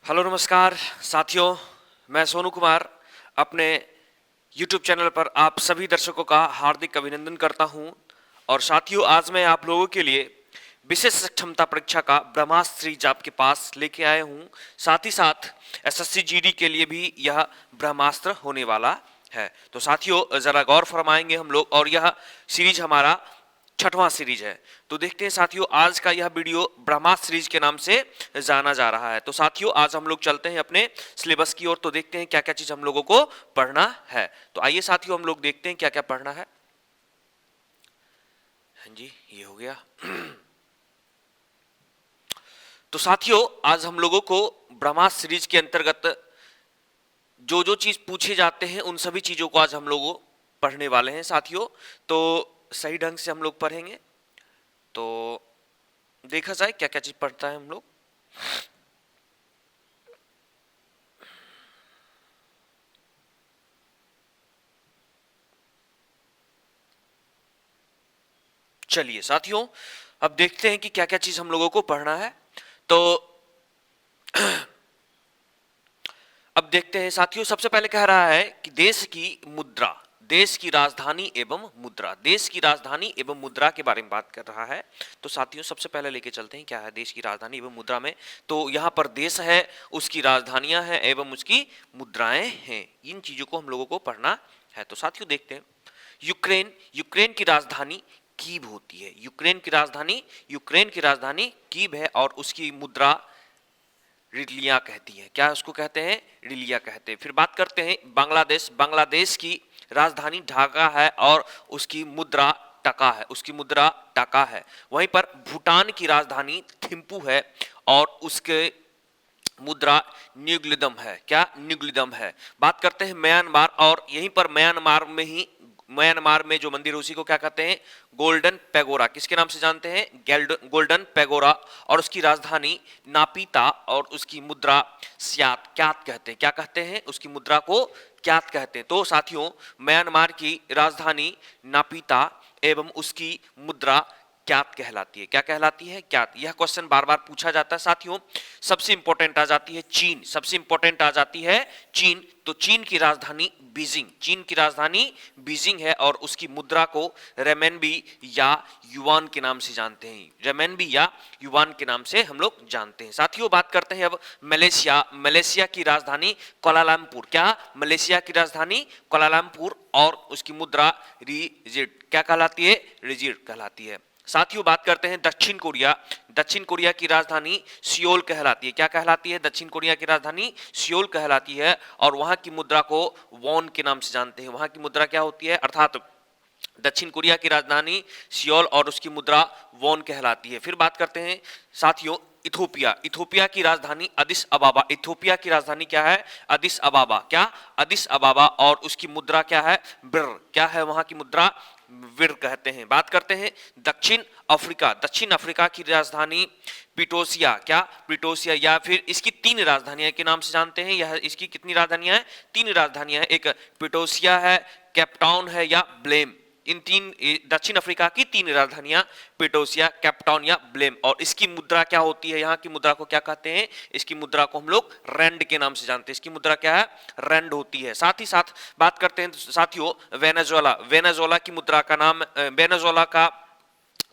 Hello नमस्कार साथियों, मैं सोनू कुमार अपने YouTube चैनल पर आप सभी दर्शकों का हार्दिक अभिनंदन करता हूं। और साथियों, आज मैं आप लोगों के लिए विशेष क्षमता परीक्षा का ब्रह्मास्त्र सीरीज आपके पास लेके आया हूं। साथ ही साथ SSC GD के लिए भी यह ब्रह्मास्त्र होने वाला है। तो साथियों, जरा गौर फरमाएंगे हम लोग, और यह सीरीज हमारा 6वां सीरीज है। तो देखते हैं साथियों, आज का यह वीडियो ब्रह्मास्त्र सीरीज के नाम से जाना जा रहा है। तो साथियों, आज हम लोग चलते हैं अपने सिलेबस की ओर। तो देखते हैं क्या क्या चीज हम लोगों को पढ़ना है। तो आइए साथियों, हम लोग देखते हैं क्या क्या पढ़ना है। हाँ जी, ये हो गया। तो साथियों, आज हम लोगों को ब्रह्मास्त्र सीरीज के अंतर्गत जो जो चीज पूछे जाते हैं उन सभी चीजों को आज हम लोग पढ़ने वाले हैं साथियों। तो सही ढंग से हम लोग पढ़ेंगे। तो देखा जाए क्या क्या चीज पढ़ता है हम लोग। चलिए साथियों, अब देखते हैं कि क्या क्या चीज हम लोगों को पढ़ना है। तो अब देखते हैं साथियों, सबसे पहले कह रहा है कि देश की मुद्रा, देश की राजधानी एवं मुद्रा, देश की राजधानी एवं मुद्रा के बारे में बात कर रहा है। तो साथियों, सबसे पहले लेके चलते हैं क्या है देश की राजधानी एवं मुद्रा में। तो यहाँ पर देश है, उसकी राजधानियां हैं एवं उसकी मुद्राएं हैं। इन चीजों को हम लोगों को पढ़ना है। तो साथियों देखते हैं, यूक्रेन, यूक्रेन की राजधानी कीव होती है। यूक्रेन की राजधानी कीव है और उसकी मुद्रा रिलिया कहती है। क्या उसको कहते हैं? रिलिया कहते हैं। फिर बात करते हैं बांग्लादेश, बांग्लादेश की राजधानी ढाका है और उसकी मुद्रा टका है, उसकी मुद्रा टका है। वहीं पर भूटान की राजधानी थिम्पू है और उसके मुद्रा न्यूग्लिदम है। क्या? न्यूग्लिदम है। बात करते हैं म्यांमार, और यहीं पर म्यांमार में जो मंदिर है उसी को क्या कहते हैं? गोल्डन पेगोरा। किसके नाम से जानते हैं? गोल्डन पेगोरा। और उसकी राजधानी नापीता और उसकी मुद्रा स्यात, क्यात कहते हैं। क्या कहते हैं? उसकी मुद्रा को क्यात कहते हैं। तो साथियों, म्यांमार की राजधानी नापीता एवं उसकी मुद्रा क्यात कहलाती है। क्या कहलाती है? क्यात। यह क्वेश्चन बार बार पूछा जाता है साथियों। सबसे इंपॉर्टेंट आ जाती है चीन, सबसे इंपॉर्टेंट आ जाती है चीन। तो चीन की राजधानी बीजिंग, चीन की राजधानी बीजिंग है और उसकी मुद्रा को रेमेनबी या युआन के नाम से जानते हैं। रेमेनबी या युआन के नाम से हम लोग जानते हैं। साथियों, बात करते हैं अब मलेशिया, मलेशिया की राजधानी कोलालमपुर। क्या? मलेशिया की राजधानी कोलालमपुर और उसकी मुद्रा रिजिड क्या कहलाती है? रिजिड कहलाती है। साथियों, बात करते हैं दक्षिण कोरिया, दक्षिण कोरिया की राजधानी सियोल कहलाती है। क्या कहलाती है? दक्षिण कोरिया की राजधानी सियोल कहलाती है और वहां की मुद्रा को वॉन के नाम से जानते हैं। वहां की मुद्रा क्या होती है? अर्थात दक्षिण कोरिया की राजधानी सियोल और उसकी मुद्रा वॉन कहलाती है। फिर बात करते हैं साथियों इथोपिया, इथोपिया की राजधानी अदिस अबाबा। इथोपिया की राजधानी क्या है? Addis Ababa. क्या? Addis Ababa. और उसकी मुद्रा क्या है? बिर। क्या है वहां की मुद्रा? विर कहते हैं। बात करते हैं दक्षिण अफ्रीका, दक्षिण अफ्रीका की राजधानी पिटोसिया। क्या? पिटोसिया। या फिर इसकी 3 राजधानियां के नाम से जानते हैं। यह इसकी कितनी राजधानियां हैं? 3 राजधानियां हैं। एक पिटोसिया है, केपटाउन है या ब्लेम। इन 3 दक्षिण अफ्रीका की 3 राजधानियां पिटोसिया, केपटाउन या ब्लेम। और इसकी मुद्रा क्या होती है? यहाँ की मुद्रा को क्या कहते हैं? इसकी मुद्रा को हम लोग रैंड के नाम से जानते हैं। इसकी मुद्रा क्या है? रैंड होती है। साथ ही साथ बात करते हैं साथियों वेनेजुएला, वेनेजुएला की मुद्रा का नाम, वेनेजुएला का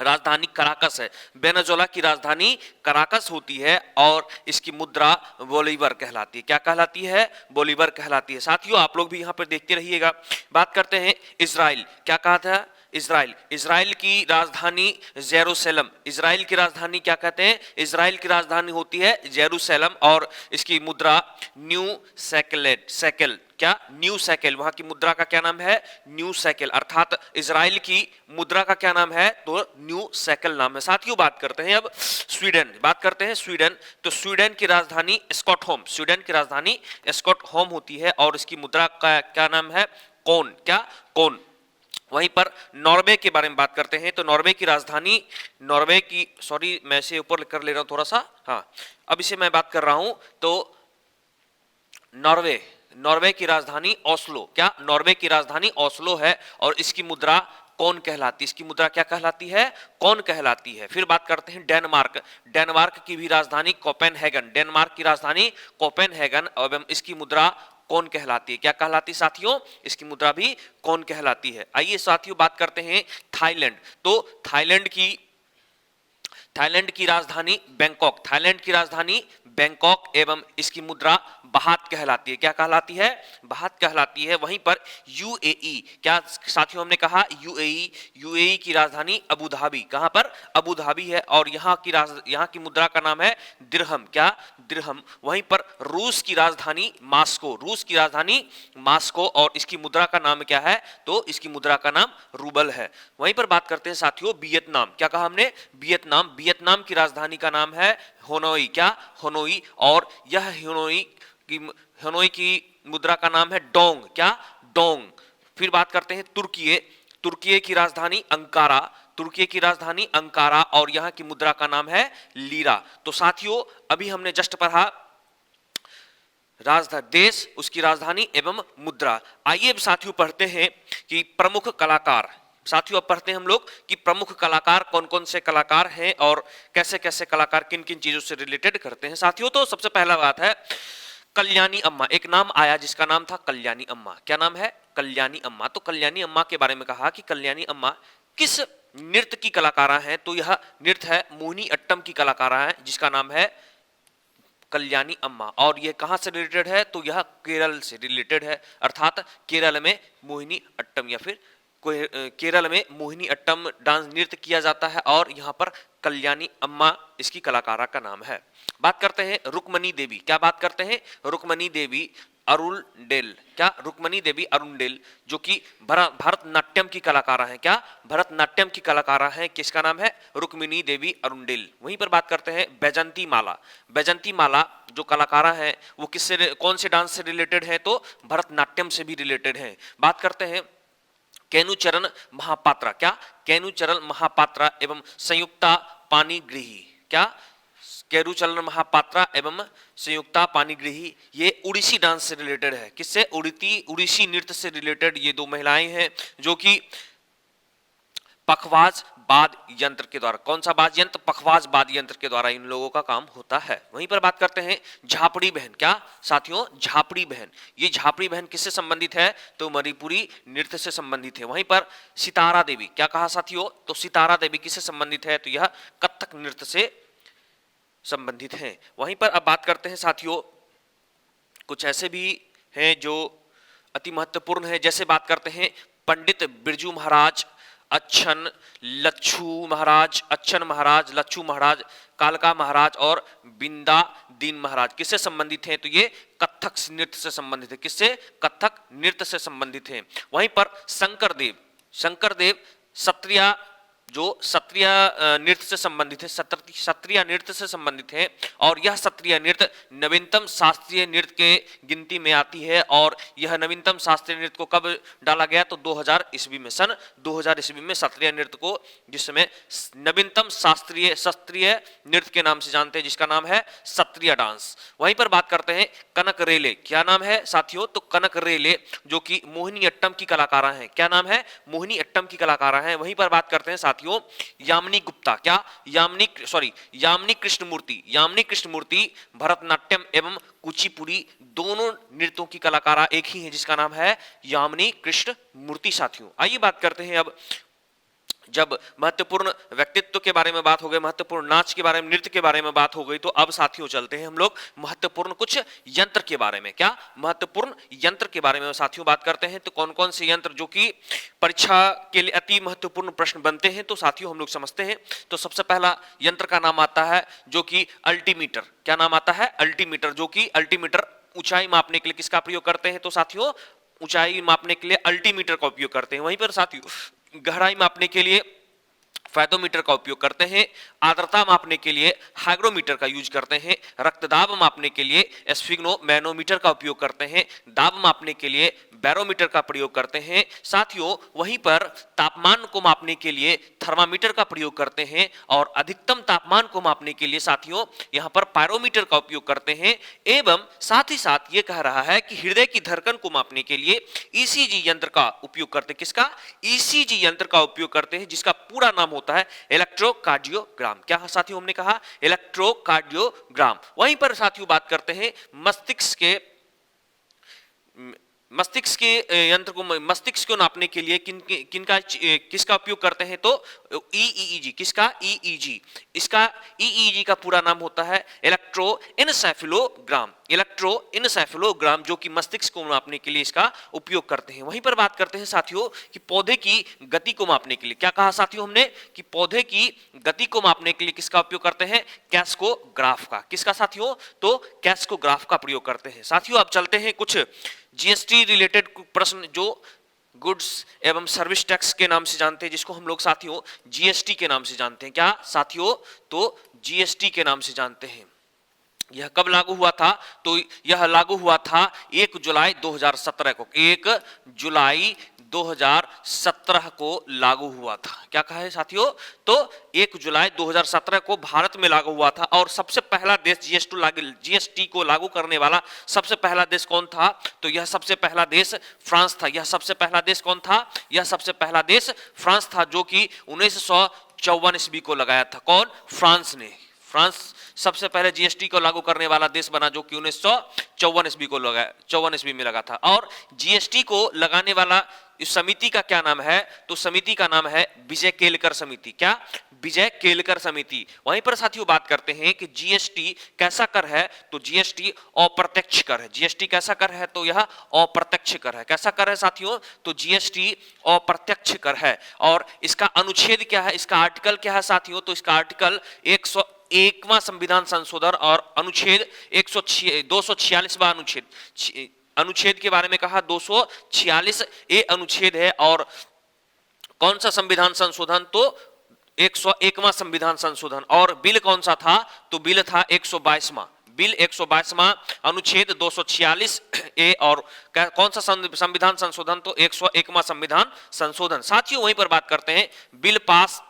राजधानी कराकस है। वेनेजुएला की राजधानी कराकस होती है और इसकी मुद्रा बोलीवर कहलाती है। क्या कहलाती है? बोलीवर कहलाती है। साथियों, आप लोग भी यहां पर देखते रहिएगा। बात करते हैं इजराइल। क्या कहा था? इजराइल, इजराइल की राजधानी जेरूसलम। इजराइल की राजधानी क्या कहते हैं? इजराइल की राजधानी होती है जेरूसलम और इसकी मुद्रा न्यू सेकेल। क्या? New shekel. वहां की मुद्रा का क्या नाम है? New shekel. अर्थात इजराइल की मुद्रा का क्या नाम है? तो न्यू सेकेल नाम है। साथियों, बात करते हैं अब स्वीडन, बात करते हैं स्वीडन। तो स्वीडन की राजधानी स्टॉकहोम, स्वीडन की राजधानी स्टॉकहोम होती है और इसकी मुद्रा का क्या नाम है? कोन। क्या? कोन। वहीं पर नॉर्वे के बारे में बात करते हैं। तो नॉर्वे की राजधानी, नॉर्वे की, सॉरी मैं इसे ऊपर कर ले रहा हूं थोड़ा सा, हाँ अब इसे मैं बात कर रहा हूं। तो नॉर्वे, नॉर्वे की राजधानी ओस्लो। क्या? नॉर्वे की राजधानी ओस्लो है और इसकी मुद्रा कौन कहलाती है? इसकी मुद्रा क्या कहलाती है? कौन कहलाती है। फिर बात करते हैं डेनमार्क। डेनमार्क की भी राजधानी कोपेनहेगन, डेनमार्क की राजधानी कोपेनहेगन एवं इसकी मुद्रा कौन कहलाती है? क्या कहलाती है साथियों? इसकी मुद्रा भी कौन कहलाती है। आइए साथियों बात करते हैं थाईलैंड। तो थाईलैंड की राजधानी बैंकॉक, थाईलैंड की राजधानी बैंकॉक एवं इसकी मुद्रा बाहत कहलाती है। क्या कहलाती है? बाहत कहलाती है। वहीं पर यूएई, क्या साथियों हमने कहा यूएई, यूएई की राजधानी अबू धाबी, कहां पर? अबू धाबी है और यहाँ की मुद्रा का नाम है दिरहम। क्या? दिरहम। वहीं पर रूस की राजधानी मास्को, रूस की राजधानी मास्को और इसकी मुद्रा का नाम क्या है? तो इसकी मुद्रा का नाम रूबल है। वहीं पर बात करते हैं साथियों वियतनाम। क्या कहा हमने? वियतनाम। वियतनाम की राजधानी का नाम है होनोई। क्या? होनोई। और यह होनोई की मुद्रा का नाम है डोंग। क्या? डोंग। फिर बात करते हैं तुर्की। तुर्की की राजधानी अंकारा, तुर्की की राजधानी अंकारा और यहां की मुद्रा का नाम है लीरा। तो साथियों अभी हमने जस्ट पढ़ा राजधानी, देश, उसकी राजधानी एवं मुद्रा। आइए अब साथियों पढ़ते हैं कि प्रमुख कलाकार। साथियों अब पढ़ते हैं हम लोग कि प्रमुख कलाकार कौन कौन से कलाकार हैं और कैसे कैसे कलाकार किन किन चीजों से रिलेटेड करते हैं। साथियों तो सबसे पहला बात है कल्याणी अम्मा। एक नाम आया जिसका नाम था कल्याणी अम्मा। क्या नाम है? कल्याणी अम्मा। तो कल्याणी अम्मा के बारे में कहा कि कल्याणी अम्मा किस नृत्य की कलाकारा हैं? तो यह नृत्य है मोहिनी अट्टम की कलाकारा है जिसका नाम है कल्याणी अम्मा। और यह कहां से रिलेटेड है? तो यह केरल से रिलेटेड है, अर्थात केरल में मोहिनी अट्टम या फिर केरल में मोहिनी अट्टम डांस नृत्य किया जाता है और यहाँ पर कल्याणी अम्मा इसकी कलाकारा का नाम है। बात करते हैं रुक्मणी देवी। क्या बात करते हैं? रुक्मणी देवी अरुणडेल। क्या? रुक्मणी देवी अरुणडेल जो कि भरतनाट्यम की कलाकारा है। क्या? भरतनाट्यम की कलाकारा है। किसका नाम है? रुक्मिणी देवी अरुणडेल। वहीं पर बात करते हैं बैजंती माला। बैजंती माला जो कलाकारा है वो किससे, कौन से डांस से रिलेटेड है? तो भरतनाट्यम से भी रिलेटेड है। बात करते हैं केनुचरण महापात्रा। क्या? केनुचरण महापात्रा एवं संयुक्ता पाणिग्रही। क्या? केरुचरण महापात्रा एवं संयुक्ता पाणिग्रही ये उड़ीसी डांस से रिलेटेड है। किससे? उड़ीसी नृत्य से रिलेटेड ये दो महिलाएं हैं जो कि पखवाज बाद यंत्र के द्वारा, कौन सा बाद यंत्र? पखवाज बाद यंत्र के द्वारा इन लोगों का काम होता है। वहीं पर बात करते हैं झापड़ी बहन। क्या साथियों? झापड़ी बहन। ये झापड़ी बहन किससे संबंधित है? तो मणिपुरी नृत्य से संबंधित है। वहीं पर सितारा देवी। क्या कहा साथियों? तो सितारा देवी किससे संबंधित है? तो यह कथक नृत्य से संबंधित है। वहीं पर अब बात करते हैं साथियों कुछ ऐसे भी हैं जो अति महत्वपूर्ण है, जैसे बात करते हैं पंडित बिरजू महाराज, अच्छन लच्छू महाराज, अच्छन महाराज, लच्छू महाराज, कालका महाराज और बिंदा दीन महाराज। किससे संबंधित हैं? तो ये कथक नृत्य से संबंधित है। किससे? कथक नृत्य से संबंधित है। वहीं पर शंकरदेव, शंकरदेव सत्रिया जो सत्रिया नृत्य से संबंधित है, सत्रिया नृत्य से संबंधित है और यह सत्रिया नृत्य नवीनतम शास्त्रीय नृत्य के गिनती में आती है। और यह नवीनतम शास्त्रीय नृत्य को कब डाला गया? तो 2000 ईस्वी में, सन 2000 ईस्वी में सत्रिया नृत्य को, जिसमें नवीनतम शास्त्रीय नृत्य के नाम से जानते हैं जिसका नाम है सत्रिया डांस। वहीं पर बात करते हैं कनक रेले। क्या नाम है साथियों? तो कनक रेले जो कि मोहिनी अट्टम की कलाकारा है। क्या नाम है? मोहिनी अट्टम की कलाकारा है। वहीं पर बात करते हैं साथियों यामिनी गुप्ता। क्या? यामिनी कृष्णमूर्ति। यामिनी कृष्णमूर्ति भरतनाट्यम एवं कुचिपुड़ी दोनों नृत्यों की कलाकारा एक ही है जिसका नाम है यामिनी कृष्णमूर्ति। साथियों आइए बात करते हैं अब, जब महत्वपूर्ण व्यक्तित्व के बारे में बात हो गई, महत्वपूर्ण नाच के बारे में, नृत्य के बारे में बात हो गई, तो अब साथियों चलते हैं हम लोग महत्वपूर्ण कुछ यंत्र के बारे में। क्या? महत्वपूर्ण यंत्र के बारे में साथियों बात करते हैं। तो कौन कौन से यंत्र जो कि परीक्षा के लिए अति महत्वपूर्ण प्रश्न बनते हैं, तो साथियों हम लोग समझते हैं। तो सबसे पहला यंत्र का नाम आता है जो कि अल्टीमीटर। क्या नाम आता है? अल्टीमीटर। जो कि अल्टीमीटर ऊंचाई मापने के लिए किसका प्रयोग करते हैं? तो साथियों ऊंचाई मापने के लिए अल्टीमीटर का उपयोग करते हैं। वहीं पर साथियों गहराई मापने के लिए फेदोमीटर का उपयोग करते हैं, आर्द्रता मापने के लिए हाइग्रोमीटर का यूज करते हैं, रक्तदाब मापने के लिए स्फिग्नोमैनोमीटर का उपयोग करते हैं, दाब मापने के लिए बैरोमीटर का प्रयोग करते हैं। साथियों वहीं पर तापमान को मापने के लिए थर्मामीटर का प्रयोग करते हैं और अधिकतम तापमान को मापने के लिए साथियों यहां पर पायरोमीटर का उपयोग करते हैं। एवं साथ ही साथ ये कह रहा है कि हृदय की धड़कन को मापने के लिए ईसीजी यंत्र का उपयोग करते हैं। किसका? ईसीजी यंत्र का उपयोग करते हैं, जिसका पूरा नाम होता है इलेक्ट्रोकार्डियोग्राम। क्या साथियों हमने कहा? इलेक्ट्रोकार्डियोग्राम। वहीं पर साथियों बात करते हैं मस्तिष्क के यंत्र को, मस्तिष्क को नापने के लिए किसका उपयोग करते हैं? तो ईईजी। किसका? ईईजी। इसका ईईजी का पूरा नाम होता है इलेक्ट्रोएन्सेफेलोग्राम। इलेक्ट्रोएन्सेफेलोग्राम जो कि मस्तिष्क को मापने के लिए इसका उपयोग करते हैं। वहीं पर बात करते हैं साथियों कि पौधे की गति को मापने के लिए, क्या कहा साथियों हमने कि पौधे की गति को मापने के लिए किसका उपयोग करते हैं? कैस्कोग्राफ का। किसका साथियों? तो कैस्कोग्राफ का प्रयोग करते हैं। साथियों अब चलते हैं कुछ जीएसटी रिलेटेड प्रश्न जो गुड्स एवं सर्विस टैक्स के नाम से जानते हैं, जिसको हम लोग साथियों जीएसटी के नाम से जानते हैं। क्या साथियों? तो जीएसटी के नाम से जानते हैं। यह कब लागू हुआ था? तो यह लागू हुआ था 1 जुलाई 2017 को। 1 जुलाई 2017 को लागू हुआ था। क्या कहा है साथियों? तो 1 जुलाई 2017 को भारत में लागू हुआ था। और सबसे पहला देश जीएसटी को लागू करने वाला सबसे पहला देश कौन था? तो यह सबसे पहला देश फ्रांस था। यह सबसे पहला देश कौन था? यह सबसे पहला देश फ्रांस था, जो कि 1954 ईस्वी को लगाया था। कौन? फ्रांस ने। फ्रांस सबसे पहले जीएसटी को लागू करने वाला देश बना, जो कि 1954 ईस्वी को लगाया, 54 ईस्वी में लगा था। और जीएसटी को लगाने वाला इस समिति का क्या नाम है? तो समिति का नाम है विजय केलकर समिति। क्या? विजय केलकर समिति। वहीं पर साथियों बात करते हैं कि जीएसटी कैसा कर है? तो जीएसटी अप्रत्यक्ष कर है। जीएसटी कैसा कर है? तो यह अप्रत्यक्ष कर है। कैसा कर है साथियों? तो जीएसटी अप्रत्यक्ष कर है। और इसका अनुच्छेद क्या है? इसका आर्टिकल क्या है साथियों? तो इसका आर्टिकल 101वां संविधान संशोधन और अनुच्छेद 246वां अनुच्छेद के बारे में कहा। 246 ए अनुच्छेद है। और कौन सा संविधान संशोधन? तो 101वां संविधान संशोधन। और बिल कौन सा था? तो बिल था 122वां। बिल 122वां अनुच्छेद 246 ए। और कौन सा संविधान संशोधन? तो 101वां संविधान संशोधन। साथियों वहीं पर बात करते हैं बिल पास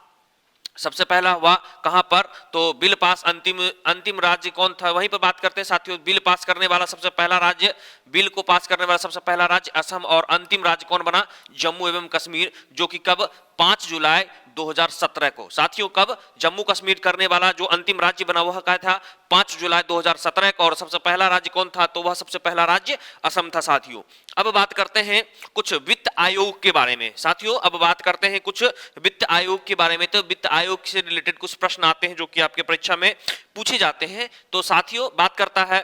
सबसे पहला हुआ कहां पर? तो बिल पास अंतिम राज्य कौन था? वहीं पर बात करते हैं साथियों बिल पास करने वाला सबसे पहला राज्य, बिल को पास करने वाला सबसे पहला राज्य असम। और अंतिम राज्य कौन बना? जम्मू एवं कश्मीर, जो कि कब? 5 जुलाई 2017 को। साथियों कब? जम्मू कश्मीर करने वाला जो अंतिम राज्य बना वह क्या था? 5 जुलाई 2017 को। और सबसे पहला राज्य कौन था? तो वह सबसे पहला राज्य असम था साथियों। अब बात करते हैं कुछ वित्त आयोग के बारे में। साथियों अब बात करते हैं कुछ वित्त आयोग के बारे में। तो वित्त आयोग से रिलेटेड कुछ प्रश्न आते हैं जो कि आपके परीक्षा में पूछे जाते हैं। तो साथियों बात करता है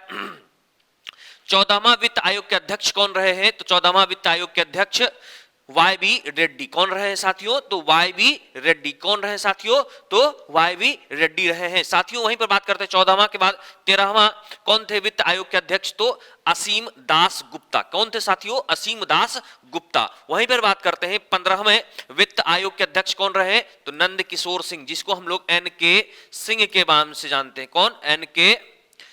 14वां वित्त आयोग के अध्यक्ष कौन रहे हैं? तो 14वां वित्त आयोग के अध्यक्ष वाई.बी. रेड्डी। कौन रहे हैं साथियों? तो वाई.बी. रेड्डी। कौन रहे साथियों? तो वाई.बी. रेड्डी रहे हैं साथियों। वहीं पर बात करते हैं 14वां के बाद 13वां कौन थे वित्त आयोग के अध्यक्ष? तो असीम दास गुप्ता। कौन थे साथियों? असीम दास गुप्ता। वहीं पर बात करते हैं 15वें वित्त आयोग के अध्यक्ष कौन रहे? तो नंद किशोर सिंह, जिसको हम लोग एन.के. सिंह के नाम से जानते हैं। कौन? एन.के.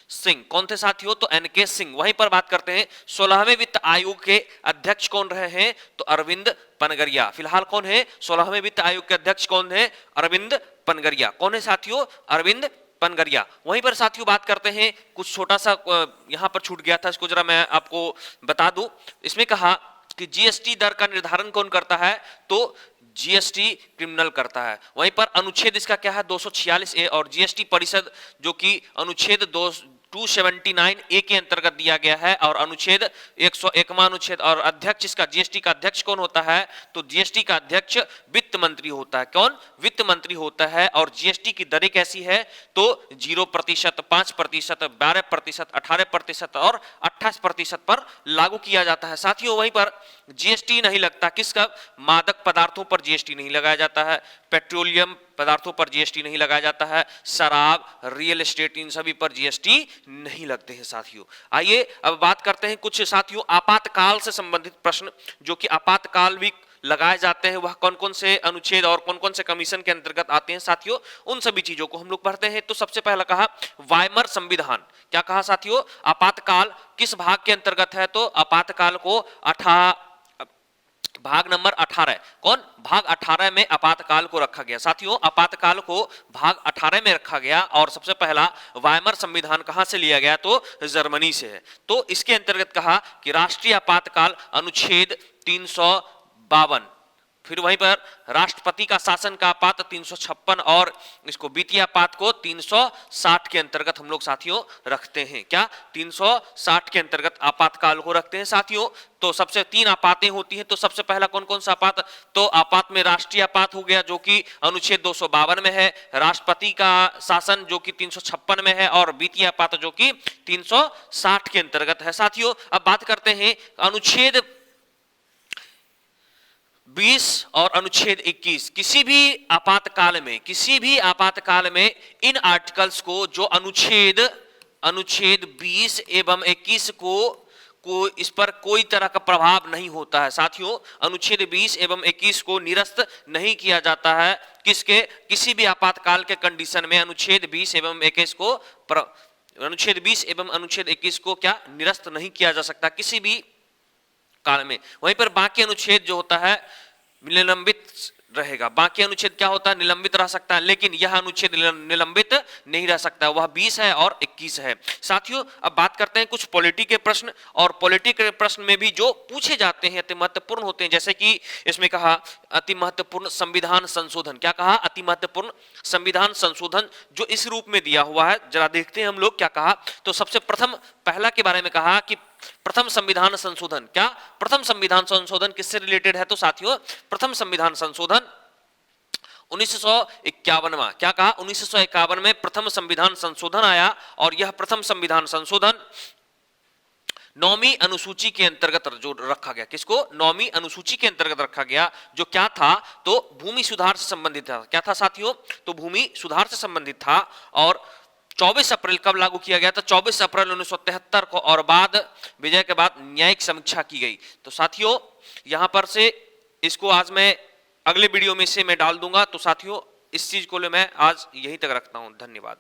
सिंह। कौन थे साथियों? तो एन.के. सिंह। वहीं पर बात करते हैं 16वें वित्त आयोग के अध्यक्ष कौन रहे हैं? तो अरविंद पनगरिया। फिलहाल कौन है? 16वें वित्त आयोग के अध्यक्ष कौन है? अरविंद पनगरिया। कौन है साथियों? अरविंद पनगरिया। वहीं पर साथियों बात करते हैं कुछ छोटा सा यहां पर छूट गया था, इसको जरा मैं आपको बता दूं। इसमें कहा कि जीएसटी दर का निर्धारण कौन करता है? तो जीएसटी क्रिमिनल करता है। वहीं पर अनुच्छेद इसका क्या है? 246 ए। और जीएसटी परिषद जो कि अनुच्छेद 279 ए के अंतर्गत दिया गया है। और अनुच्छेद 101वां अनुच्छेद। और अध्यक्ष इसका जीएसटी का अध्यक्ष कौन होता है? तो जीएसटी का अध्यक्ष वित्त मंत्री होता है। कौन? वित्त मंत्री होता है। और जीएसटी की दरें कैसी है? तो 0%, 5%, 12%, 18% और 28% पर लागू किया जाता है साथियों। वहीं पर जीएसटी नहीं लगता किसका? मादक पदार्थों पर जीएसटी नहीं लगाया जाता है, पेट्रोलियम पदार्थों पर जीएसटी नहीं लगाया जाता है, शराब, रियल एस्टेट, इन सभी पर जीएसटी नहीं लगते हैं साथियों। आइए अब बात करते हैं कुछ साथियों आपातकाल से संबंधित प्रश्न, जो कि आपातकाल भी लगाए जाते हैं वह कौन कौन से अनुच्छेद और कौन कौन से कमीशन के अंतर्गत आते हैं साथियों, उन सभी चीजों को हम लोग पढ़ते हैं। तो सबसे पहला कहा वाइमर संविधान। क्या कहा साथियों? आपातकाल किस भाग के अंतर्गत है? तो आपातकाल को भाग नंबर 18, कौन? भाग 18 में आपातकाल को रखा गया। साथियों आपातकाल को भाग 18 में रखा गया और सबसे पहला वाइमर संविधान कहां से लिया गया? तो जर्मनी से है। तो इसके अंतर्गत कहा कि राष्ट्रीय आपातकाल अनुच्छेद 352, फिर वहीं पर राष्ट्रपति का शासन का आपात 356 और इसको वित्तीय आपात को 360 के अंतर्गत हम लोग साथियों रखते हैं। क्या? 360 के अंतर्गत आपातकाल को रखते हैं साथियों। तो सबसे 3 आपातें होती हैं। तो सबसे पहला कौन कौन सा आपात? तो आपात में राष्ट्रीय आपात हो गया जो कि अनुच्छेद 252 में है, राष्ट्रपति का शासन जो कि 356 में है और वित्तीय आपात जो कि 360 के अंतर्गत है। साथियों अब बात करते हैं अनुच्छेद 20 और अनुच्छेद 21। किसी भी आपातकाल में इन आर्टिकल्स को जो अनुच्छेद 20 एवं 21 को इस पर कोई तरह का प्रभाव नहीं होता है। साथियों अनुच्छेद 20 एवं 21 को निरस्त नहीं किया जाता है। किसी भी आपातकाल के कंडीशन में अनुच्छेद 20 एवं 21 को क्या निरस्त नहीं किया जा सकता किसी भी काल में। वहीं पर बाकी अनुच्छेद जो होता है निलंबित रहेगा। बाकी अनुच्छेद क्या होता है? निलंबित रह सकता है, लेकिन यह अनुच्छेद निलंबित नहीं रह सकता। वह 20 है और 21 है। साथियों अब बात करते हैं कुछ पॉलिटी के प्रश्न, और पॉलिटी के प्रश्न में भी जो पूछे जाते हैं अति महत्वपूर्ण होते हैं। जैसे कि इसमें कहा अति महत्वपूर्ण संविधान संशोधन। क्या कहा? अति महत्वपूर्ण संविधान संशोधन जो इस रूप में दिया हुआ है, जरा देखते हैं हम लोग क्या कहा। तो सबसे प्रथम पहला के बारे में कहा कि प्रथम संविधान संशोधन। क्या? प्रथम संविधान संशोधन किससे रिलेटेड है? तो साथियों प्रथम संविधान संशोधन 1951। क्या कहा? 1951 में प्रथम संविधान संशोधन आया और यह प्रथम संविधान संशोधन 9वीं अनुसूची के अंतर्गत जो रखा गया। किसको? 9वीं अनुसूची के अंतर्गत रखा गया, जो क्या था? तो भूमि सुधार से संबंधित था। क्या था साथियों? तो भूमि सुधार से संबंधित था। और 24 अप्रैल कब लागू किया गया था? 24 अप्रैल 1973 को, और बाद विजय के बाद न्यायिक समीक्षा की गई। तो साथियों यहां पर से इसको आज मैं अगले वीडियो में से मैं डाल दूंगा। तो साथियों इस चीज को मैं आज यहीं तक रखता हूं। धन्यवाद।